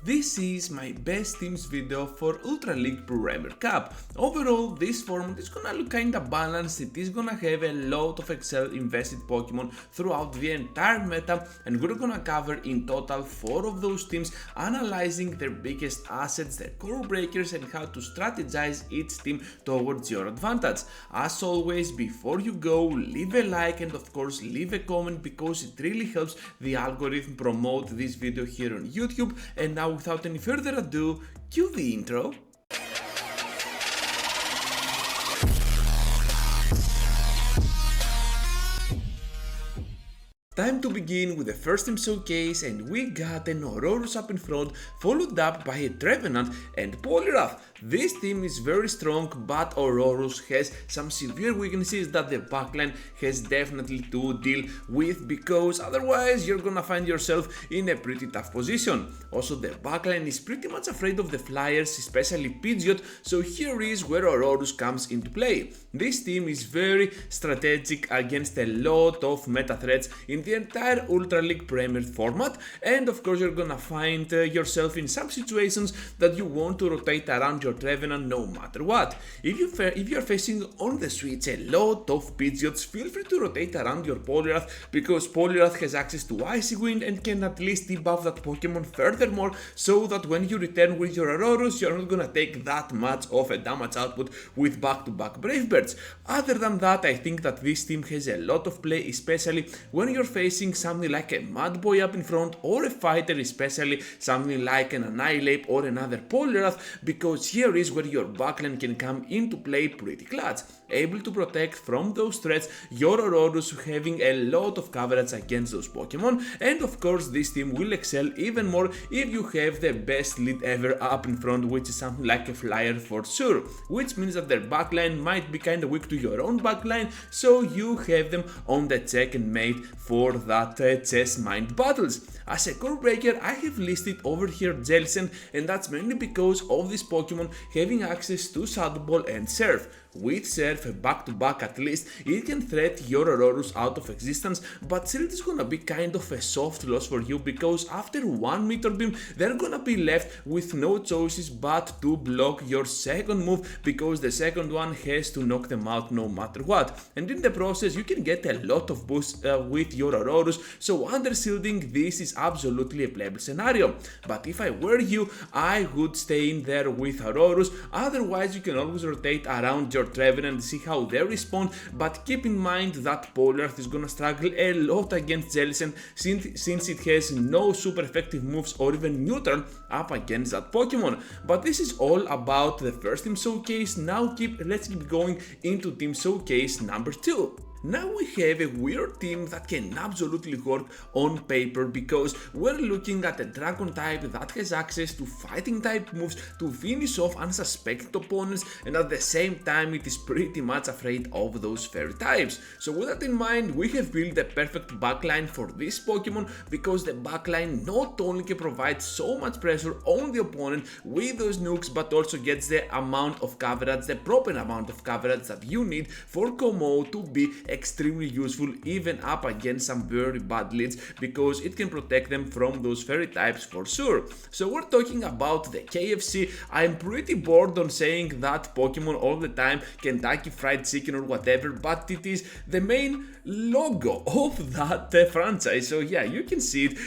This is my best teams video for Ultra League Premier Cup. Overall, this format is gonna look kinda balanced, it is gonna have a lot of Excel invested Pokemon throughout the entire meta, and we're gonna cover in total 4 of those teams, analyzing their biggest assets, their core breakers, and how to strategize each team towards your advantage. As always, before you go, leave a like and of course leave a comment because it really helps the algorithm promote this video here on YouTube. And now without any further ado, cue the intro. Time to begin with the first team showcase, and we got an Aurorus up in front, followed up by a Dragonite and Poliwrath. This team is very strong, but Aurorus has some severe weaknesses that the backline has definitely to deal with, because otherwise you're gonna find yourself in a pretty tough position. Also, the backline is pretty much afraid of the flyers, especially Pidgeot, so here is where Aurorus comes into play. This team is very strategic against a lot of meta threats in the entire Ultra League Premier format, and of course you're gonna find yourself in some situations that you want to rotate around your Trevenant no matter what. If you're facing on the switch a lot of Pidgeots, feel free to rotate around your Poliwrath, because Poliwrath has access to Icy Wind and can at least debuff that Pokemon furthermore, so that when you return with your Aurorus, you're not gonna take that much of a damage output with back-to-back Brave Birds. Other than that, I think that this team has a lot of play, especially when you're facing something like a Mad Boy up in front, or a fighter, especially something like an Annihilate or another Poliwrath, because here is where your backline can come into play pretty clutch, able to protect from those threats your Aurorus, having a lot of coverage against those Pokemon. And of course this team will excel even more if you have the best lead ever up in front, which is something like a flyer for sure, which means that their backline might be kinda weak to your own backline, so you have them on the check and mate for that chess mind battles. As a core breaker, I have listed over here Jellicent, and that's mainly because of this Pokemon having access to Shadow Ball and Surf. With Surf back to back at least, it can threat your Aurorus out of existence, but still it is gonna be kind of a soft loss for you, because after one Meteor Beam they're gonna be left with no choices but to block your second move, because the second one has to knock them out no matter what, and in the process you can get a lot of boosts with your Aurorus, so under shielding this is absolutely a playable scenario. But if I were you, I would stay in there with Aurorus, otherwise you can always rotate around your Trevenant and see how they respond, but keep in mind that Poliwrath is gonna struggle a lot against Jellicent, since it has no super effective moves or even neutral up against that Pokemon. But this is all about the first team showcase. Now let's keep going into team showcase number 2. Now we have a weird team that can absolutely work on paper, because we're looking at a Dragon type that has access to fighting type moves to finish off unsuspected opponents, and at the same time it is pretty much afraid of those fairy types. So with that in mind, we have built the perfect backline for this Pokemon, because the backline not only can provide so much pressure on the opponent with those nukes, but also gets the amount of coverage, the proper amount of coverage that you need for Como to be extremely useful even up against some very bad leads, because it can protect them from those fairy types for sure. So we're talking about the KFC. I'm pretty bored on saying that Pokemon all the time, Kentucky Fried Chicken or whatever, but it is the main logo of that franchise, so yeah, you can see it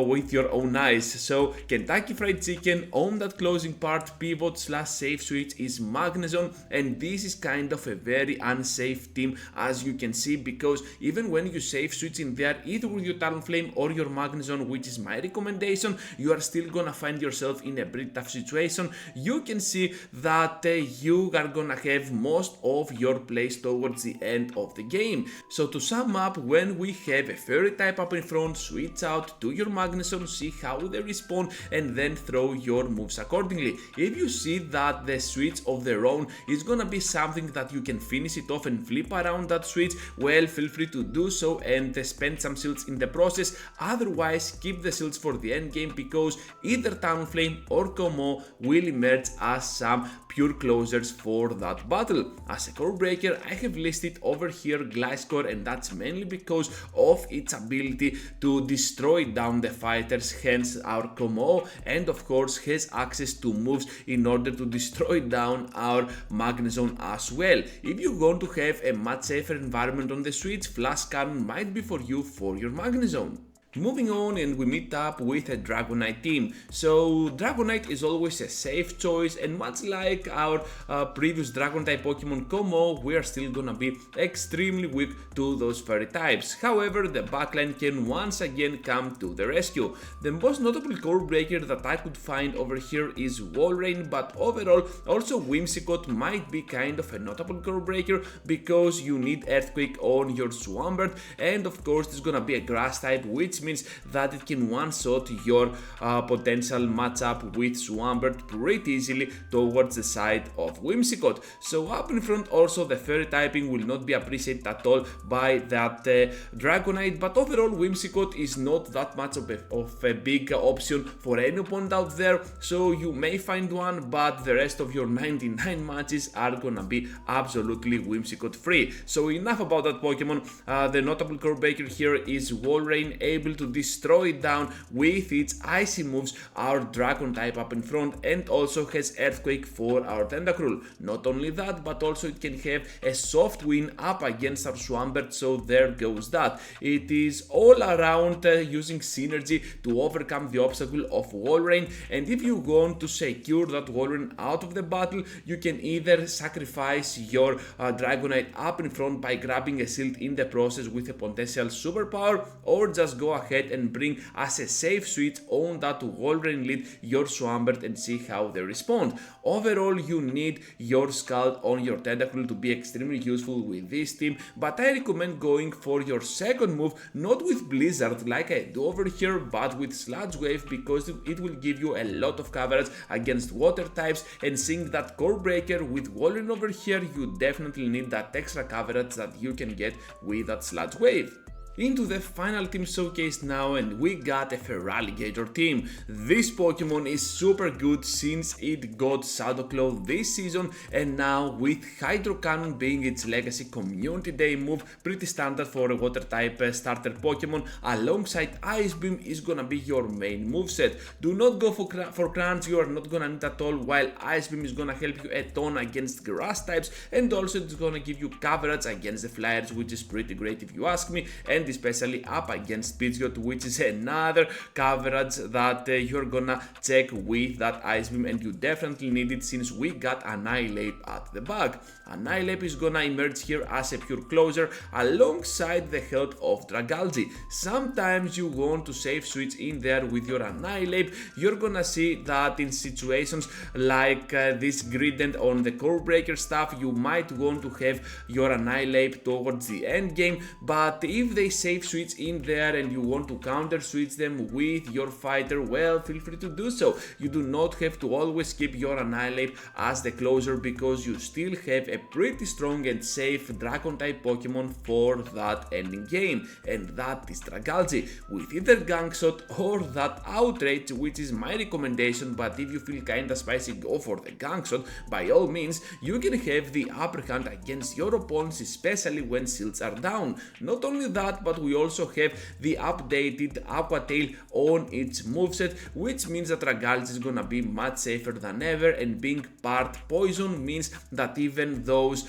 with your own eyes. So Kentucky Fried Chicken, on that closing part, pivot / safe switch is Magnezone, and this is kind of a very unsafe team, as you can see, because even when you safe switch in there, either with your Talonflame or your Magnezone, which is my recommendation, you are still gonna find yourself in a pretty tough situation. You can see that you are gonna have most of your plays towards the end of the game. So to sum up, when we have a fairy type up in front, switch out to your Magnezone, see how they respond, and then throw your moves accordingly. If you see that the switch of their own is gonna be something that you can finish it off and flip around that switch, well, feel free to do so and spend some shields in the process. Otherwise, keep the shields for the end game because either Talonflame or Como will emerge as some pure closers for that battle. As a core breaker, I have listed over here Gliscor, and that's mainly because of its ability to destroy down the fighters, hence our Como, and of course has access to moves in order to destroy down our Magnezone as well. If you want to have a much safer environment on the Switch, Flash Cannon might be for you for your Magnezone. Moving on, and we meet up with a Dragonite team. So Dragonite is always a safe choice, and much like our previous Dragon-type Pokemon Como, we are still gonna be extremely weak to those fairy types. However, the backline can once again come to the rescue. The most notable core breaker that I could find over here is Walrein, but overall also Whimsicott might be kind of a notable core breaker because you need Earthquake on your Swampert, and of course it's gonna be a grass type, which means that it can one-shot your potential matchup with Swampert pretty easily towards the side of Whimsicott. So up in front also the fairy typing will not be appreciated at all by that Dragonite, but overall Whimsicott is not that much of a big option for any opponent out there, so you may find one, but the rest of your 99 matches are gonna be absolutely Whimsicott free. So enough about that Pokemon. The notable core breaker here is Walrein, able to destroy down with its icy moves our Dragon type up in front, and also has Earthquake for our Tentacruel. Not only that, but also it can have a soft win up against our Swampert, so there goes that. It is all around using synergy to overcome the obstacle of Walrein, and if you want to secure that Walrein out of the battle, you can either sacrifice your Dragonite up in front by grabbing a shield in the process with a potential superpower, or just go ahead and bring as a safe switch on that Walrein lead your Swampert and see how they respond. Overall, you need your Scald on your Tentacruel to be extremely useful with this team, but I recommend going for your second move, not with Blizzard like I do over here, but with Sludge Wave, because it will give you a lot of coverage against water types, and seeing that core breaker with Walrein over here, you definitely need that extra coverage that you can get with that Sludge Wave. Into the final team showcase now, and we got a Feraligatr team. This Pokemon is super good since it got Shadow Claw this season, and now with Hydro Cannon being its legacy community day move, pretty standard for a water type starter Pokemon, alongside Ice Beam is gonna be your main moveset. Do not go for Crunch, you are not gonna need at all, while Ice Beam is gonna help you a ton against grass types, and also it's gonna give you coverage against the Flyers, which is pretty great if you ask me, and especially up against Pidgeot, which is another coverage that you're gonna check with that Ice Beam, and you definitely need it since we got Annihilate at the back. Annihilate is gonna emerge here as a pure closer alongside the help of Dragalge. Sometimes you want to save switch in there with your Annihilate. You're gonna see that in situations like this Grident on the core breaker stuff, you might want to have your Annihilate towards the end game, but if they save switch in there and you want to counter switch them with your fighter, well, feel free to do so. You do not have to always keep your Annihilate as the closer, because you still have a pretty strong and safe Dragon type Pokemon for that ending game, and that is Dragalge with either Gang Shot or that Outrage, which is my recommendation, but if you feel kinda spicy, go for the Gang Shot. By all means, you can have the upper hand against your opponents, especially when shields are down. Not only that, but we also have the updated Aqua Tail on its moveset, which means that Dragalge is gonna be much safer than ever, and being part poison means that even those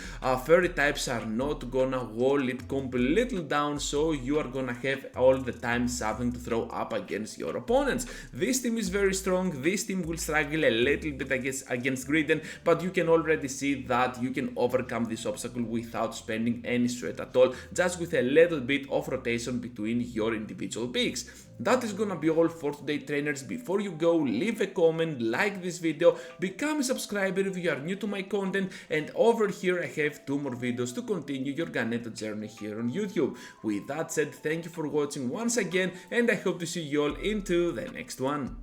fairy types are not gonna wall it completely down, so you are gonna have all the time something to throw up against your opponents. This team is very strong. This team will struggle a little bit against Grident, but you can already see that you can overcome this obstacle without spending any sweat at all, just with a little bit of rotation between your individual picks. That is gonna be all for today, trainers. Before you go, leave a comment, like this video, become a subscriber if you are new to my content, and over here I have 2 more videos to continue your Ganeto journey here on YouTube. With that said, thank you for watching once again, and I hope to see you all into the next one.